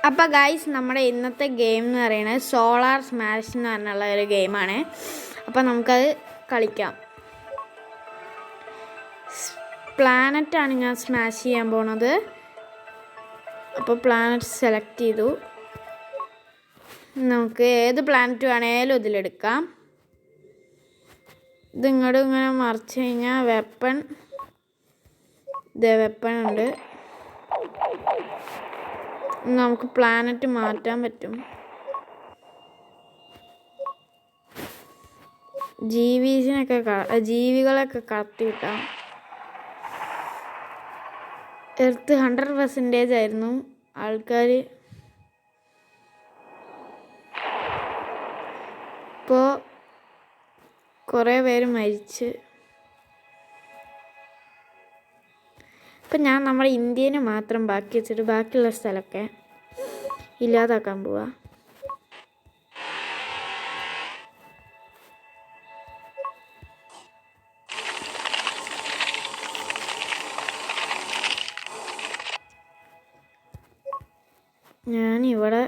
അപ്പോൾ ഗൈസ്, നമ്മുടെ ഇന്നത്തെ ഗെയിം എന്ന് പറയുന്നത് സോളാർ സ്മാഷ് എന്ന് പറഞ്ഞുള്ള ഒരു ഗെയിമാണ്. അപ്പോൾ നമുക്കത് കളിക്കാം. പ്ലാനറ്റാണ് ഞാൻ സ്മാഷ് ചെയ്യാൻ പോണത്. അപ്പോൾ പ്ലാനറ്റ് സെലക്ട് ചെയ്തു. നമുക്ക് ഏത് പ്ലാനറ്റ് വേണേലും ഇതിലെടുക്കാം. ഇതിങ്ങോട്ട് ഇങ്ങനെ മറിച്ച് കഴിഞ്ഞാൽ വെപ്പൺ ഉണ്ട്. നമുക്ക് പ്ലാനറ്റ് മാറ്റാൻ പറ്റും. ജീവികളൊക്കെ കടത്തി വിട്ടാം. എർത്ത് 100% ആയിരുന്നു. ആൾക്കാർ ഇപ്പോൾ കുറേ പേര് മരിച്ച്. ഇപ്പം ഞാൻ നമ്മുടെ ഇന്ത്യനെ മാത്രം ബാക്കി വെച്ചിട്ട് ബാക്കിയുള്ള സ്ഥലമൊക്കെ ഇല്ലാതാക്കാൻ പോവാ. ഞാനിവിടെ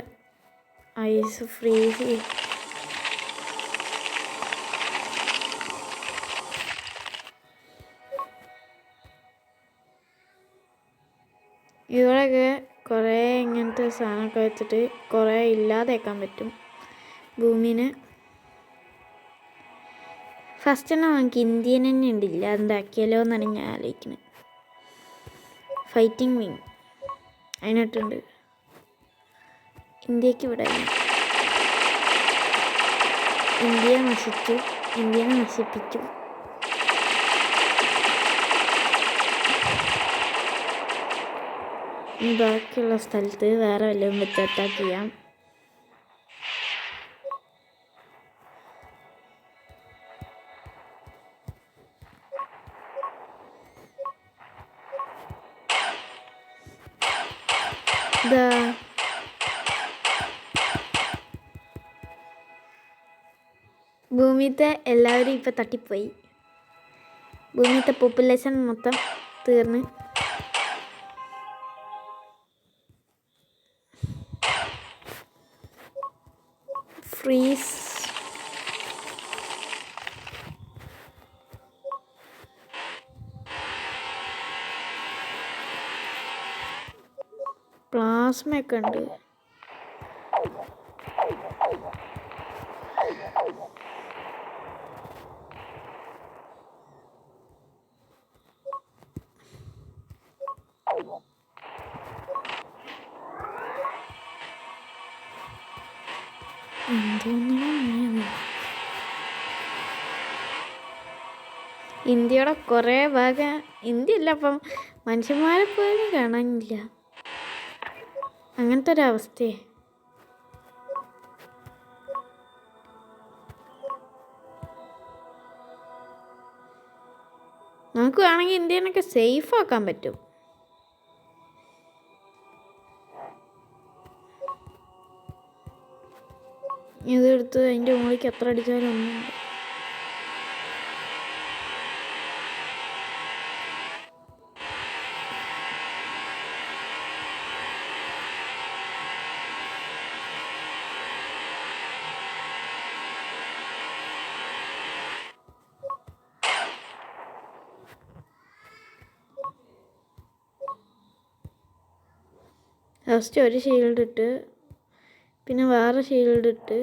ഐസ് ഫ്രീസ് ഇവിടെയൊക്കെ കുറേ ഇങ്ങനത്തെ സാധനമൊക്കെ വെച്ചിട്ട് കുറേ ഇല്ലാതാക്കാൻ പറ്റും ഭൂമിനെ. ഫസ്റ്റ് തന്നെ നമുക്ക് ഇന്ത്യൻ തന്നെ ഉണ്ടില്ല, എന്താക്കിയാലോ എന്നാണ് ഞാൻ ആലോചിക്കുന്നത്. ഫൈറ്റിംഗ് വിങ് അതിനായിട്ടുണ്ട്. ഇന്ത്യക്ക് ഇവിടെ ഇന്ത്യയെ നശിപ്പിച്ചു. ബാക്കിയുള്ള സ്ഥലത്ത് വേറെ വല്ലതും വെച്ച് അറ്റാക്ക് ചെയ്യാം. ഭൂമിയിലത്തെ എല്ലാവരും ഇപ്പം തട്ടിപ്പോയി. ഭൂമിയിലത്തെ പോപ്പുലേഷൻ മൊത്തം തീർന്ന്. ഫ്രീസ് പ്ലാസ്മയൊക്കെ ഉണ്ട്. ഇന്ത്യയുടെ കുറേ ഭാഗം ഇന്ത്യയല്ല, അപ്പം മനുഷ്യന്മാരെ പോലും കാണാനില്ല. അങ്ങനത്തെ ഒരവസ്ഥയെ. നമുക്ക് വേണമെങ്കിൽ ഇന്ത്യനൊക്കെ സേഫ് ആക്കാൻ പറ്റും. ഇതെടുത്ത് അതിൻ്റെ മുകളിലേക്ക് എത്ര അടിച്ചാലും ഒന്നും. ഫസ്റ്റ് ഒരു ഷീൽഡ് ഇട്ട് പിന്നെ വേറെ ഷീൽഡ് ഇട്ട്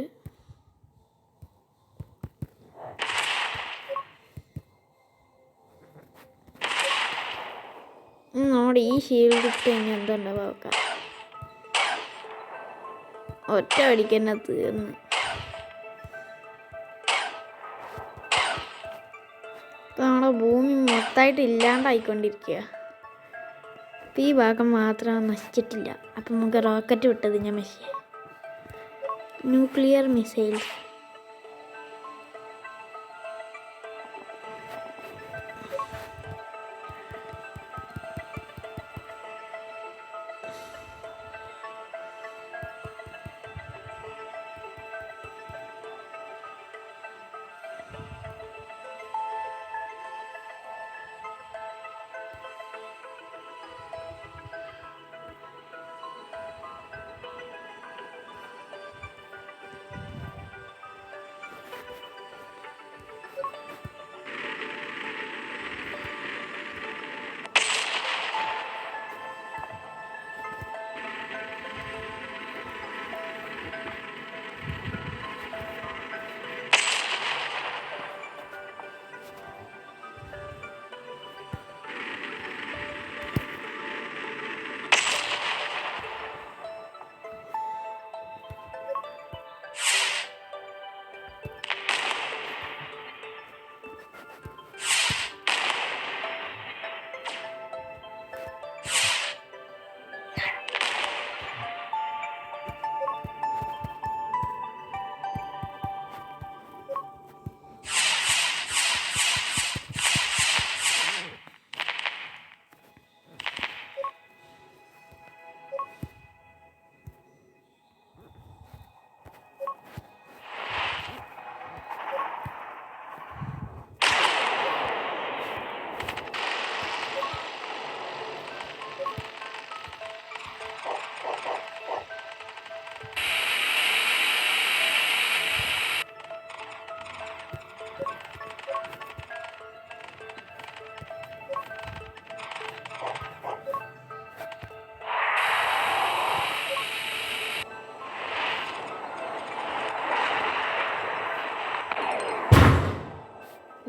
നമ്മുടെ ഈ ഷീൽഡ് ഇട്ട് ഇനി എന്തുണ്ടാവുക നോക്കാം. ഒറ്റ അടിക്കന്നെ തീർന്ന്. ഇപ്പം നമ്മുടെ ഭൂമി മൊത്തമായിട്ട് ഇല്ലാണ്ടായിക്കൊണ്ടിരിക്കുക. ഈ ഭാഗം മാത്രം നശിച്ചിട്ടില്ല. അപ്പം നമുക്ക് റോക്കറ്റ് വിട്ടത് ഞാൻ ന്യൂക്ലിയർ മിസൈൽസ്.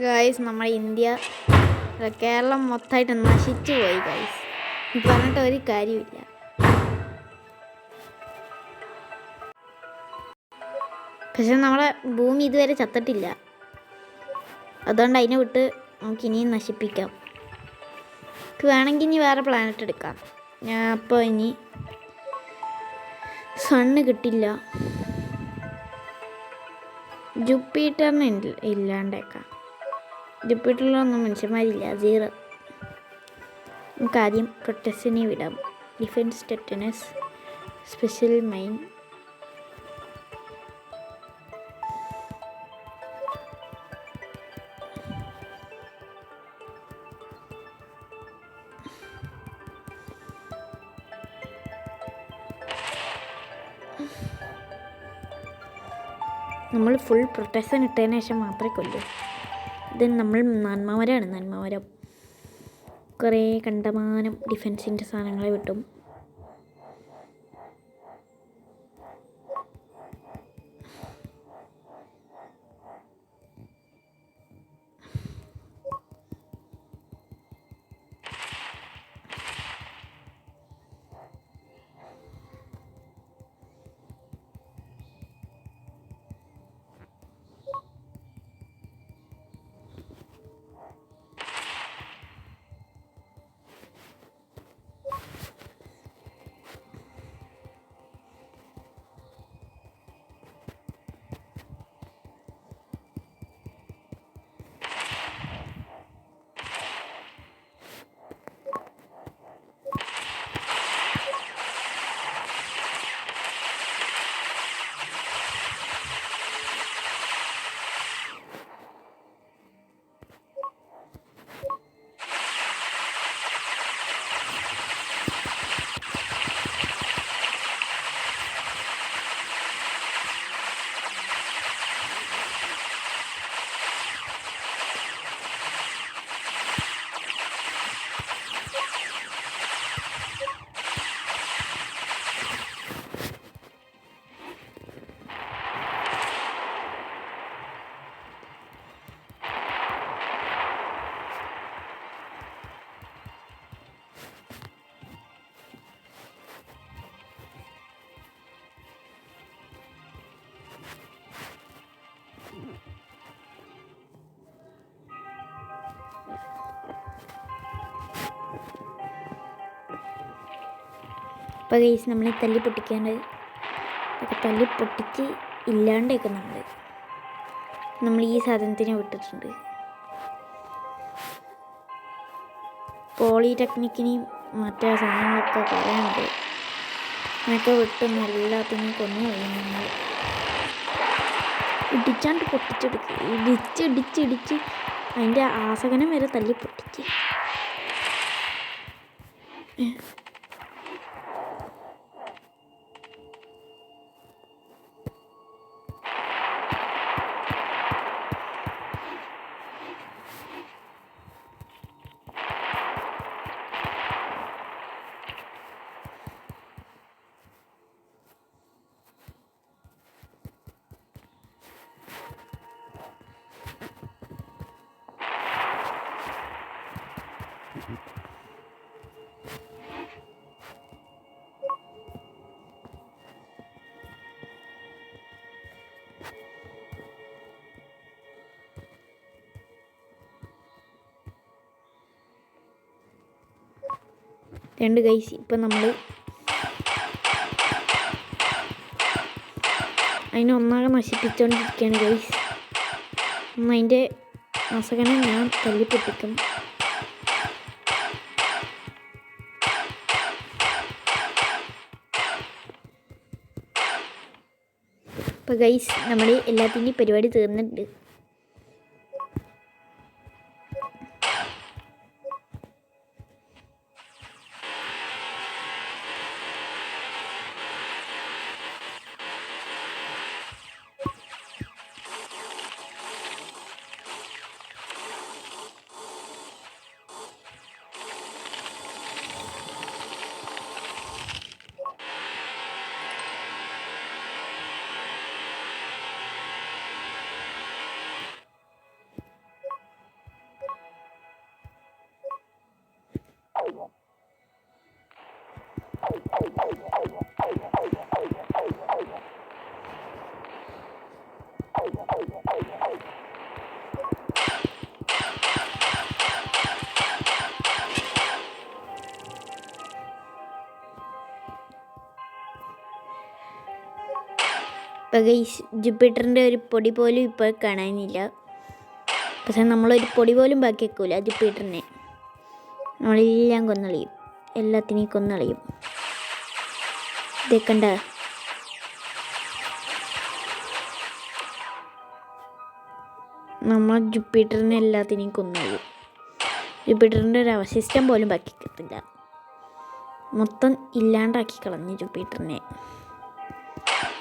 ഗൈസ് നമ്മുടെ ഇന്ത്യ കേരളം മൊത്തമായിട്ട് നശിച്ചു പോയി ഗൈസ്. പറഞ്ഞിട്ട് ഒരു കാര്യമില്ല. പക്ഷെ നമ്മളെ ഭൂമി ഇതുവരെ ചത്തിട്ടില്ല. അതുകൊണ്ട് അതിനെ വിട്ട് നമുക്ക് ഇനിയും നശിപ്പിക്കാം. വേണമെങ്കിൽ ഇനി വേറെ പ്ലാനറ്റ് എടുക്കാം. ഞാൻ അപ്പോൾ ഇനി സണ്ണ് കിട്ടില്ല, ജൂപ്പിറ്ററിന് ഇല്ലാണ്ടേക്കാം. ജൂപ്പിറ്ററിലൊന്നും മനുഷ്യന്മാരില്ല, 0. നമുക്ക് ആദ്യം പ്രൊട്ടസ്റ്റിനെ വിടാം. Defence tetanus, special mine. നമ്മൾ ഫുൾ പ്രൊട്ടക്ഷൻ ഇട്ടതിന് ശേഷം മാത്രമേ കൊല്ലൂ. ഇത് നമ്മൾ നന്മമരം. കുറേ കണ്ടമാനം ഡിഫെൻസിൻ്റെ സാധനങ്ങളെ വിട്ടും. അപ്പോൾ ഗൈസ് നമ്മൾ തല്ലി പൊട്ടിക്കാണ്ട് അതൊക്കെ തല്ലി പൊട്ടിച്ച് ഇല്ലാണ്ടേക്കുന്നുണ്ട്. നമ്മൾ ഈ സാധനത്തിനെ വിട്ടിട്ടുണ്ട്. പോളിടെക്നിക്കിനെയും മറ്റേ സാധനങ്ങളൊക്കെ കുറേയുണ്ട്. അതിനൊക്കെ വിട്ട് എല്ലാത്തിനെയും കൊന്നു കഴിയും. നമ്മൾ ഇടിച്ചാണ്ട് പൊട്ടിച്ചെടുക്കുക. ഇടിച്ച് അതിൻ്റെ ആസകനം വരെ തല്ലി പൊട്ടിച്ച്. രണ്ട് ഗൈസ് ഇപ്പം നമ്മൾ അതിനെ ഒന്നാകെ നശിപ്പിച്ചുകൊണ്ടിരിക്കുകയാണ് ഗൈസ്. അതിൻ്റെ അസകനം ഞാൻ തല്ലി പൊട്ടിക്കും. അപ്പോൾ ഗൈസ് നമ്മൾ എല്ലാത്തിൻ്റെയും പരിപാടി തീർന്നിട്ടുണ്ട്. ഇപ്പോൾ ഗൈസ് ജൂപ്പിറ്ററിൻ്റെ ഒരു പൊടി പോലും ഇപ്പോൾ കാണാനില്ല. പക്ഷെ നമ്മളൊരു പൊടി പോലും ബാക്കി വെക്കൂല ജൂപ്പിറ്ററിനെ. നമ്മളെല്ലാം കൊന്നളിയും, എല്ലാത്തിനെയും കൊന്നളിയും. ഇതേക്കണ്ട, നമ്മൾ ജൂപ്പിറ്ററിനെ എല്ലാത്തിനെയും കൊന്നളിയും. ജൂപ്പിറ്ററിൻ്റെ ഒരു അവശിഷ്ടം പോലും ബാക്കി കിട്ടില്ല. മൊത്തം ഇല്ലാണ്ടാക്കി കളഞ്ഞു ജൂപ്പിറ്ററിനെ.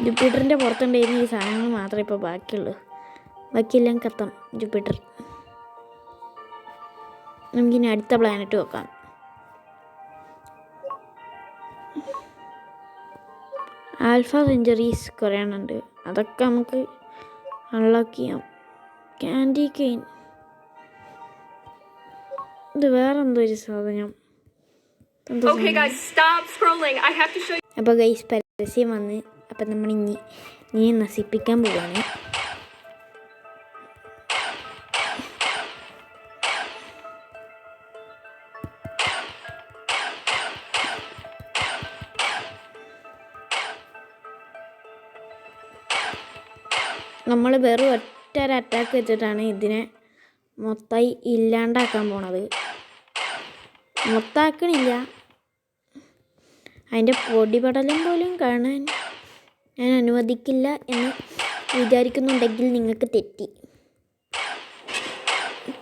ജൂപ്പിറ്ററിൻ്റെ പുറത്തുണ്ടായിരുന്ന ഈ സാധനങ്ങൾ മാത്രമേ ഇപ്പോൾ ബാക്കിയുള്ളൂ. ബാക്കിയെല്ലാം കത്തം ജൂപ്പിറ്റർ. നമുക്കിനി അടുത്ത പ്ലാനറ്റ് നോക്കാം. ആൽഫ സെഞ്ചുറീസ് കുറേ എണ്ണമുണ്ട്. അതൊക്കെ നമുക്ക് അൺലോക്ക് ചെയ്യാം. ക്യാൻഡി കെയിൻ, ഇത് വേറെ എന്തോ ഒരു സാധനം. അപ്പോൾ ഗൈസ് പരസ്യം വന്ന്, അപ്പം നമ്മൾ ഇനി നശിപ്പിക്കാൻ പോവാണ്. നമ്മൾ വെറും ഒറ്റ ഒരു അറ്റാക്ക് വെച്ചിട്ടാണ് ഇതിനെ മൊത്തമായി ഇല്ലാണ്ടാക്കാൻ പോണത്. മൊത്തമാക്കണില്ല, അതിൻ്റെ പൊടിപടലം പോലും കാണാൻ ഞാൻ അനുവദിക്കില്ല എന്ന് വിചാരിക്കുന്നുണ്ടെങ്കിൽ നിങ്ങൾക്ക് തെറ്റി.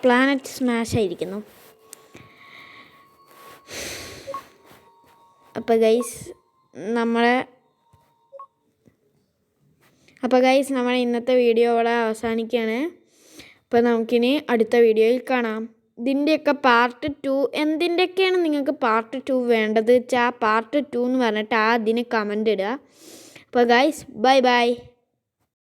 പ്ലാനറ്റ് സ്മാഷ് ആയിരിക്കുന്നു. അപ്പോൾ ഗൈസ് നമ്മളെ ഇന്നത്തെ വീഡിയോ ഇവിടെ അവസാനിക്കുകയാണ്. അപ്പോൾ നമുക്കിനി അടുത്ത വീഡിയോയിൽ കാണാം. ഇതിൻ്റെയൊക്കെ പാർട്ട് 2 എന്തിൻ്റെയൊക്കെയാണ് നിങ്ങൾക്ക് പാർട്ട് 2 വേണ്ടത് വെച്ചാൽ പാർട്ട് 2 എന്ന് പറഞ്ഞിട്ട് അതിന് കമൻ്റ് ഇടുക. അപ്പോൾ ഗൈസ് ബൈ ബൈ.